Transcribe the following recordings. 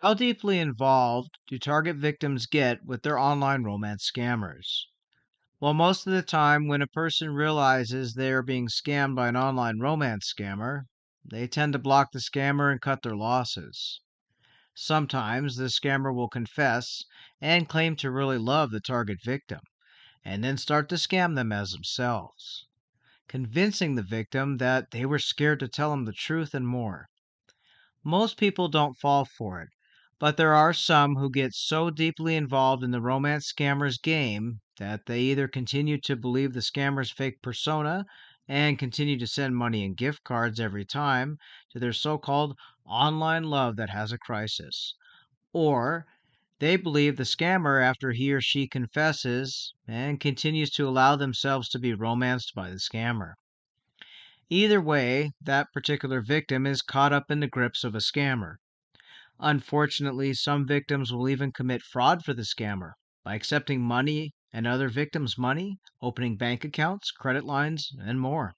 How deeply involved do target victims get with their online romance scammers? Well, most of the time, when a person realizes they are being scammed by an online romance scammer, they tend to block the scammer and cut their losses. Sometimes the scammer will confess and claim to really love the target victim, and then start to scam them as themselves, convincing the victim that they were scared to tell him the truth and more. Most people don't fall for it, but there are some who get so deeply involved in the romance scammer's game that they either continue to believe the scammer's fake persona and continue to send money and gift cards every time to their so called online love that has a crisis, or they believe the scammer after he or she confesses and continues to allow themselves to be romanced by the scammer. Either way, that particular victim is caught up in the grips of a scammer. Unfortunately, some victims will even commit fraud for the scammer by accepting money and other victims' money, opening bank accounts, credit lines, and more.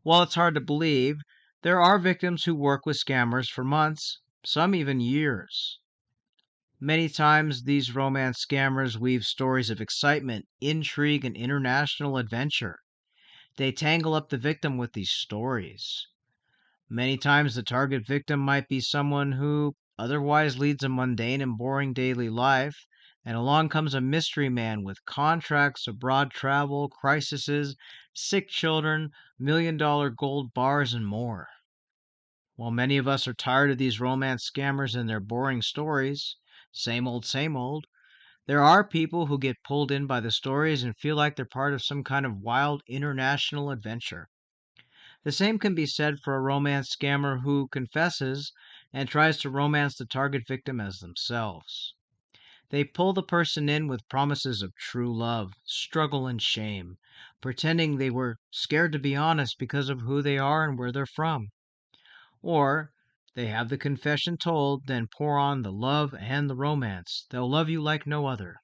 While it's hard to believe, there are victims who work with scammers for months, some even years. Many times, these romance scammers weave stories of excitement, intrigue, and international adventure. They tangle up the victim with these stories. Many times the target victim might be someone who otherwise leads a mundane and boring daily life, and along comes a mystery man with contracts, abroad travel, crises, sick children, $1 million gold bars, and more. While many of us are tired of these romance scammers and their boring stories, same old, there are people who get pulled in by the stories and feel like they're part of some kind of wild international adventure. The same can be said for a romance scammer who confesses and tries to romance the target victim as themselves. They pull the person in with promises of true love, struggle, and shame, pretending they were scared to be honest because of who they are and where they're from. Or they have the confession told, then pour on the love and the romance. They'll love you like no other.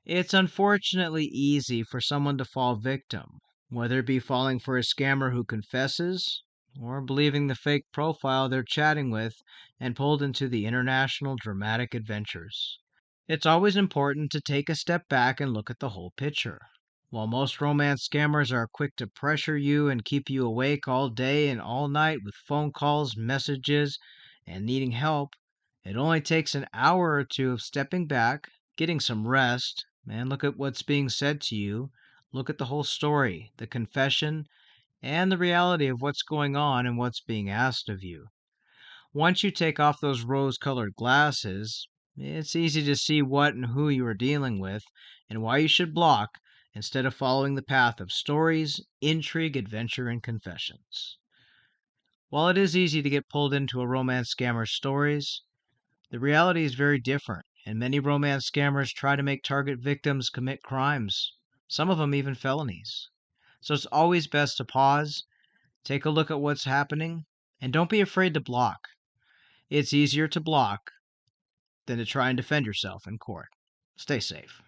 It's unfortunately easy for someone to fall victim, whether it be falling for a scammer who confesses or believing the fake profile they're chatting with and pulled into the international dramatic adventures. It's always important to take a step back and look at the whole picture. While most romance scammers are quick to pressure you and keep you awake all day and all night with phone calls, messages, and needing help, it only takes an hour or two of stepping back, getting some rest, and look at what's being said to you. Look at the whole story, the confession, and the reality of what's going on and what's being asked of you. Once you take off those rose colored glasses, it's easy to see what and who you are dealing with and why you should block instead of following the path of stories, intrigue, adventure, and confessions. While it is easy to get pulled into a romance scammer's stories, the reality is very different, and many romance scammers try to make target victims commit crimes, some of them even felonies. So it's always best to pause, take a look at what's happening, and don't be afraid to block. It's easier to block than to try and defend yourself in court. Stay safe.